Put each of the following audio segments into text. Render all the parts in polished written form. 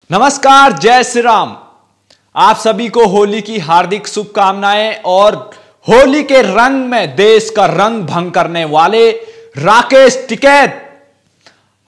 नमस्कार, जय श्री राम। आप सभी को होली की हार्दिक शुभकामनाएं। और होली के रंग में देश का रंग भंग करने वाले राकेश टिकैत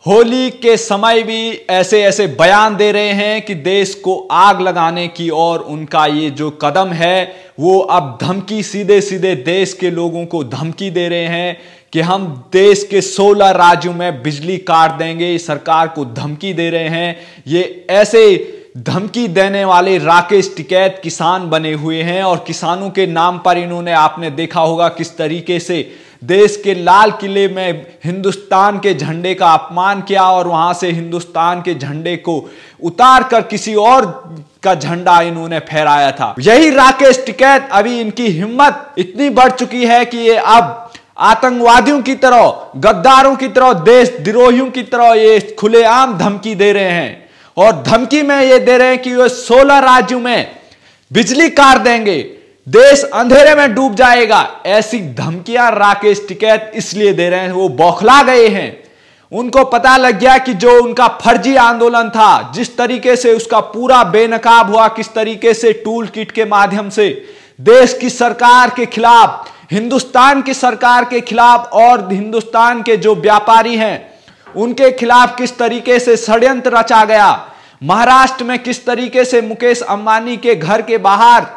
होली के समय भी ऐसे ऐसे बयान दे रहे हैं कि देश को आग लगाने की, और उनका ये जो कदम है वो अब धमकी, सीधे सीधे देश के लोगों को धमकी दे रहे हैं कि हम देश के 16 राज्यों में बिजली काट देंगे। सरकार को धमकी दे रहे हैं। ये ऐसे धमकी देने वाले राकेश टिकैत किसान बने हुए हैं, और किसानों के नाम पर इन्होंने, आपने देखा होगा किस तरीके से देश के लाल किले में हिंदुस्तान के झंडे का अपमान किया, और वहां से हिंदुस्तान के झंडे को उतार कर किसी और का झंडा इन्होंने फहराया था। यही राकेश टिकैत, अभी इनकी हिम्मत इतनी बढ़ चुकी है कि ये अब आतंकवादियों की तरह, गद्दारों की तरह, देशद्रोहियों की तरह ये खुलेआम धमकी दे रहे हैं। और धमकी में ये दे रहे हैं कि वे 16 राज्यों में बिजली काट देंगे, देश अंधेरे में डूब जाएगा। ऐसी धमकियां राकेश टिकैत इसलिए दे रहे हैं, वो बौखला गए हैं। उनको पता लग गया कि जो उनका फर्जी आंदोलन था, जिस तरीके से उसका पूरा बेनकाब हुआ, किस तरीके से टूल किट के माध्यम से देश की सरकार के खिलाफ, हिंदुस्तान की सरकार के खिलाफ और हिंदुस्तान के जो व्यापारी हैं उनके खिलाफ किस तरीके से षड्यंत्र रचा गया। महाराष्ट्र में किस तरीके से मुकेश अंबानी के घर के बाहर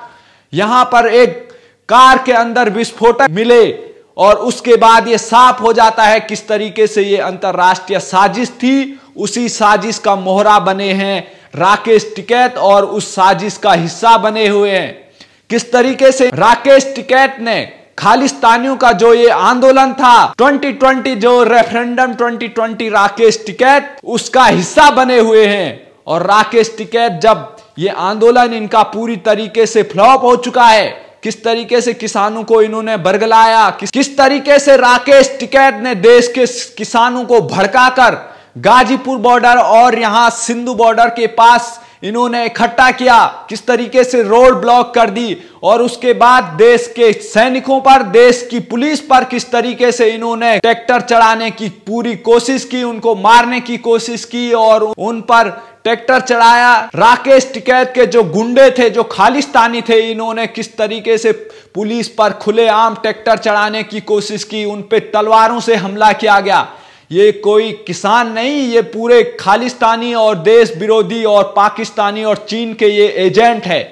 यहां पर एक कार के अंदर विस्फोटक मिले, और उसके बाद यह साफ हो जाता है किस तरीके से यह अंतरराष्ट्रीय साजिश थी। उसी साजिश का मोहरा बने हैं राकेश टिकैत, और उस साजिश का हिस्सा बने हुए हैं। किस तरीके से राकेश टिकैत ने खालिस्तानियों का जो ये आंदोलन था 2020, जो रेफरेंडम 2020, राकेश टिकैत उसका हिस्सा बने हुए हैं। और राकेश टिकैत, जब ये आंदोलन इनका पूरी तरीके से फ्लॉप हो चुका है, किस तरीके से किसानों को इन्होंने बरगलाया, किस तरीके से राकेश टिकैत ने देश के किसानों को भड़काकर गाजीपुर बॉर्डर और यहां सिंधु बॉर्डर के पास इन्होंने इकट्ठा किया, किस तरीके से रोड ब्लॉक कर दी, और उसके बाद देश के सैनिकों पर, देश की पुलिस पर किस तरीके से इन्होंने ट्रैक्टर चढ़ाने की पूरी कोशिश की, उनको मारने की कोशिश की और उन पर ट्रैक्टर चढ़ाया। राकेश टिकैत के जो गुंडे थे, जो खालिस्तानी थे, इन्होंने किस तरीके से पुलिस पर खुलेआम ट्रैक्टर चढ़ाने की कोशिश की, उन पे तलवारों से हमला किया गया। ये कोई किसान नहीं, ये पूरे खालिस्तानी और देश विरोधी और पाकिस्तानी और चीन के ये एजेंट है।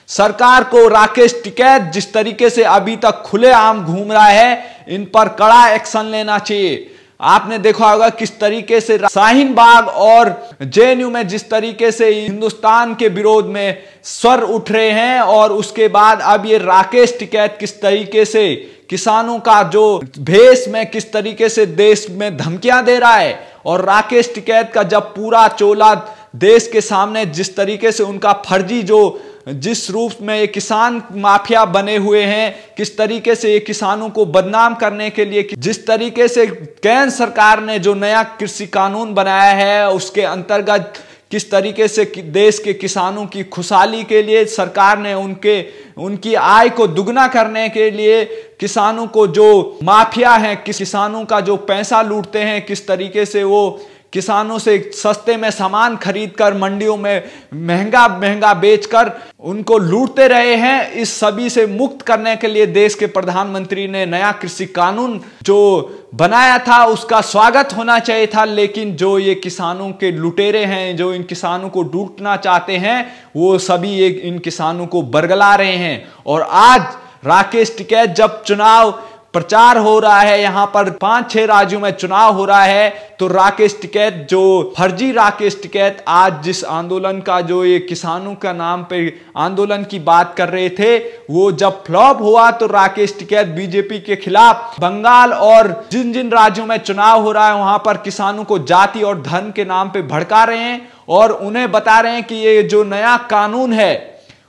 सरकार को राकेश टिकैत जिस तरीके से अभी तक खुलेआम घूम रहा है, इन पर कड़ा एक्शन लेना चाहिए। आपने देखा होगा किस तरीके से शाहीन बाग और जेएनयू में जिस तरीके से हिंदुस्तान के विरोध में स्वर उठ रहे हैं, और उसके बाद अब ये राकेश टिकैत किस तरीके से किसानों का जो भेष में किस तरीके से देश में धमकियां दे रहा है। और राकेश टिकैत का जब पूरा चोला देश के सामने जिस तरीके से उनका फर्जी, जो जिस रूप में ये किसान माफिया बने हुए हैं, किस तरीके से ये किसानों को बदनाम करने के लिए, जिस तरीके से केंद्र सरकार ने जो नया कृषि कानून बनाया है उसके अंतर्गत किस तरीके से देश के किसानों की खुशहाली के लिए सरकार ने उनकी आय को दुगना करने के लिए किसानों को, जो माफिया हैं, किसानों का जो पैसा लूटते हैं, किस तरीके से वो किसानों से सस्ते में सामान खरीदकर मंडियों में महंगा महंगा बेचकर उनको लूटते रहे हैं। इस सभी से मुक्त करने के लिए देश के प्रधानमंत्री ने नया कृषि कानून जो बनाया था उसका स्वागत होना चाहिए था। लेकिन जो ये किसानों के लुटेरे हैं, जो इन किसानों को लूटना चाहते हैं, वो सभी इन किसानों को बरगला रहे हैं। और आज राकेश टिकैत जब चुनाव प्रचार हो रहा है, यहां पर 5-6 राज्यों में चुनाव हो रहा है, तो राकेश टिकैत, जो फर्जी राकेश टिकैत आज जिस आंदोलन का, जो ये किसानों का नाम पे आंदोलन की बात कर रहे थे, वो जब फ्लॉप हुआ तो राकेश टिकैत बीजेपी के खिलाफ बंगाल और जिन जिन राज्यों में चुनाव हो रहा है वहां पर किसानों को जाति और धर्म के नाम पे भड़का रहे हैं, और उन्हें बता रहे हैं कि ये जो नया कानून है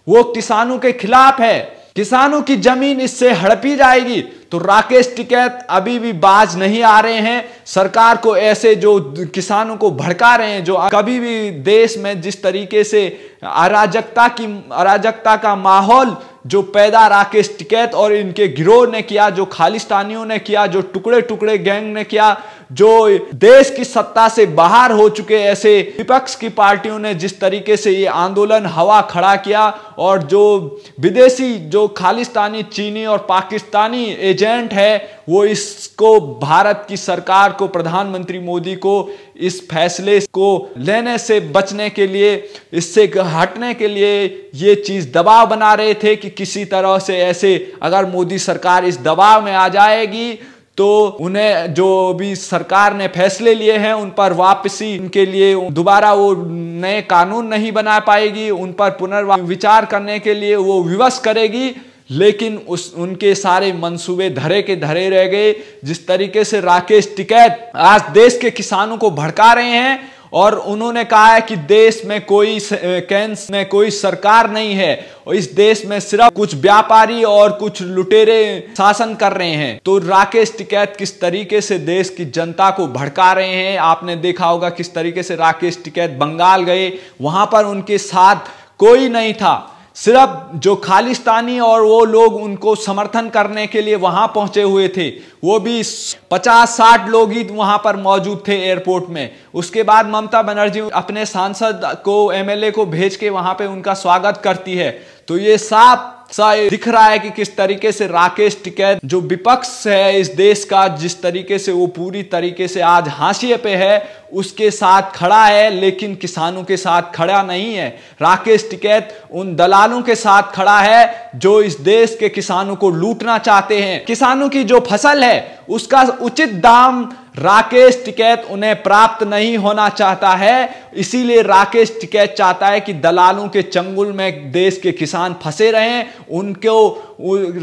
वो किसानों के खिलाफ है, किसानों की जमीन इससे हड़पी जाएगी। तो राकेश टिकैत अभी भी बाज नहीं आ रहे हैं। सरकार को ऐसे जो किसानों को भड़का रहे हैं, जो कभी भी देश में जिस तरीके से अराजकता का माहौल जो पैदा राकेश टिकैत और इनके गिरोह ने किया, जो खालिस्तानियों ने किया, जो टुकड़े टुकड़े गैंग ने किया, जो देश की सत्ता से बाहर हो चुके ऐसे विपक्ष की पार्टियों ने जिस तरीके से ये आंदोलन हवा खड़ा किया, और जो विदेशी जो खालिस्तानी चीनी और पाकिस्तानी एजेंट है वो इसको भारत की सरकार को, प्रधानमंत्री मोदी को इस फैसले को लेने से बचने के लिए, इससे हटने के लिए ये चीज दबाव बना रहे थे कि किसी तरह से ऐसे अगर मोदी सरकार इस दबाव में आ जाएगी तो उन्हें जो भी सरकार ने फैसले लिए हैं उन पर वापसी, उनके लिए दोबारा वो नए कानून नहीं बना पाएगी, उन पर पुनर्विचार करने के लिए वो विवश करेगी। लेकिन उनके सारे मंसूबे धरे के धरे रह गए। जिस तरीके से राकेश टिकैत आज देश के किसानों को भड़का रहे हैं और उन्होंने कहा है कि देश में कोई सरकार नहीं है और इस देश में सिर्फ कुछ व्यापारी और कुछ लुटेरे शासन कर रहे हैं। तो राकेश टिकैत किस तरीके से देश की जनता को भड़का रहे हैं, आपने देखा होगा किस तरीके से राकेश टिकैत बंगाल गए, वहां पर उनके साथ कोई नहीं था, सिर्फ जो खालिस्तानी और वो लोग उनको समर्थन करने के लिए वहां पहुंचे हुए थे, वो भी 50-60 लोग ही वहां पर मौजूद थे एयरपोर्ट में। उसके बाद ममता बनर्जी अपने सांसद को, एमएलए को भेज के वहां पे उनका स्वागत करती है। तो ये साफ सा दिख रहा है कि किस तरीके से राकेश टिकैत जो विपक्ष है इस देश का, जिस तरीके से वो पूरी तरीके से आज हाशिए पे है, उसके साथ खड़ा है, लेकिन किसानों के साथ खड़ा नहीं है। राकेश टिकैत उन दलालों के साथ खड़ा है जो इस देश के किसानों को लूटना चाहते हैं। किसानों की जो फसल है उसका उचित दाम राकेश टिकैत उन्हें प्राप्त नहीं होना चाहता है, इसीलिए राकेश टिकैत चाहता है कि दलालों के चंगुल में देश के किसान फंसे रहें। उनको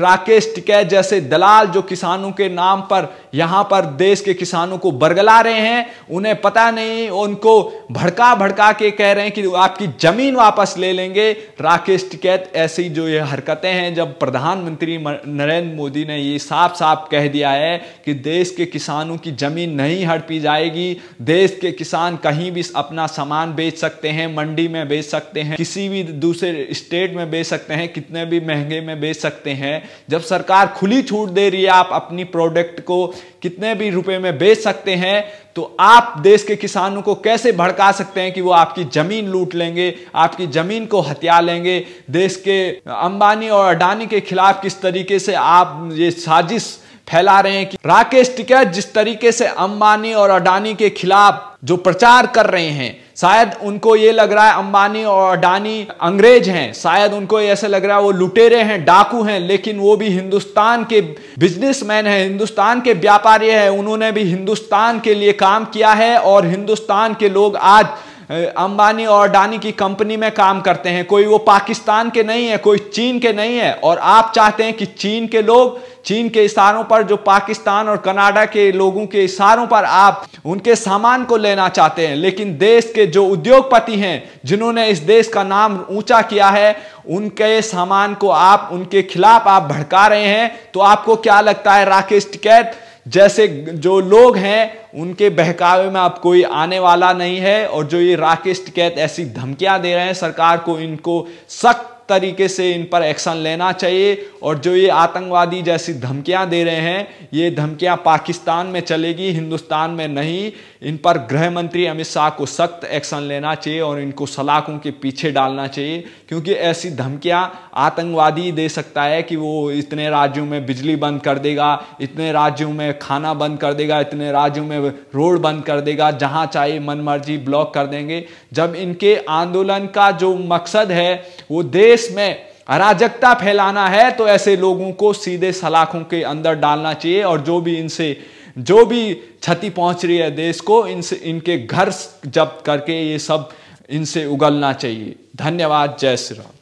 राकेश टिकैत जैसे दलाल जो किसानों के नाम पर यहां पर देश के किसानों को बरगला रहे हैं, उन्हें पता नहीं, उनको भड़का भड़का के कह रहे हैं कि आपकी जमीन वापस ले लेंगे। राकेश टिकैत ऐसी जो ये हरकतें हैं, जब प्रधानमंत्री नरेंद्र मोदी ने ये साफ साफ कह दिया है कि देश के किसानों की जमीन नहीं हड़पी जाएगी, देश के किसान कहीं भी अपना सामान बेच सकते हैं, मंडी में बेच सकते हैं, किसी भी दूसरे स्टेट में बेच सकते हैं, कितने भी महंगे में बेच सकते हैं। जब सरकार खुली छूट दे रही है, आप अपनी प्रोडक्ट को कितने भी रुपए में बेच सकते हैं, तो आप देश के किसानों को कैसे भड़का सकते हैं कि वो आपकी जमीन लूट लेंगे, आपकी जमीन को हथिया लेंगे। देश के अंबानी और अडानी के खिलाफ किस तरीके से आप ये साजिश फैला रहे हैं कि राकेश टिकैत जिस तरीके से अंबानी और अडानी के खिलाफ जो प्रचार कर रहे हैं, शायद उनको ये लग रहा है अंबानी और अडानी अंग्रेज हैं, शायद उनको ऐसे लग रहा है वो लुटेरे हैं, डाकू हैं, लेकिन वो भी हिंदुस्तान के बिजनेसमैन हैं, हिंदुस्तान के व्यापारी हैं। उन्होंने भी हिंदुस्तान के लिए काम किया है और हिंदुस्तान के लोग आज अंबानी और अडानी की कंपनी में काम करते हैं। कोई वो पाकिस्तान के नहीं है, कोई चीन के नहीं है। और आप चाहते हैं कि चीन के लोग, चीन के इशारों पर, जो पाकिस्तान और कनाडा के लोगों के इशारों पर आप उनके सामान को लेना चाहते हैं। लेकिन देश के जो उद्योगपति हैं, जिन्होंने इस देश का नाम ऊंचा किया है, उनके सामान को आप, उनके खिलाफ आप भड़का रहे हैं। तो आपको क्या लगता है राकेश टिकैत जैसे जो लोग हैं उनके बहकावे में अब कोई आने वाला नहीं है? और जो ये राकेश टिकैत ऐसी धमकियां दे रहे हैं सरकार को, इनको सख्त तरीके से इन पर एक्शन लेना चाहिए। और जो ये आतंकवादी जैसी धमकियां दे रहे हैं, ये धमकियां पाकिस्तान में चलेगी, हिंदुस्तान में नहीं। इन पर गृह मंत्री अमित शाह को सख्त एक्शन लेना चाहिए और इनको सलाखों के पीछे डालना चाहिए, क्योंकि ऐसी धमकियां आतंकवादी दे सकता है कि वो इतने राज्यों में बिजली बंद कर देगा, इतने राज्यों में खाना बंद कर देगा, इतने राज्यों में रोड बंद कर देगा, जहां चाहे मनमर्जी ब्लॉक कर देंगे। जब इनके आंदोलन का जो मकसद है वो देश में अराजकता फैलाना है, तो ऐसे लोगों को सीधे सलाखों के अंदर डालना चाहिए। और जो भी इनसे जो भी क्षति पहुंच रही है देश को, इनसे, इनके घर जब्त करके ये सब इनसे उगलना चाहिए। धन्यवाद। जय श्री राम।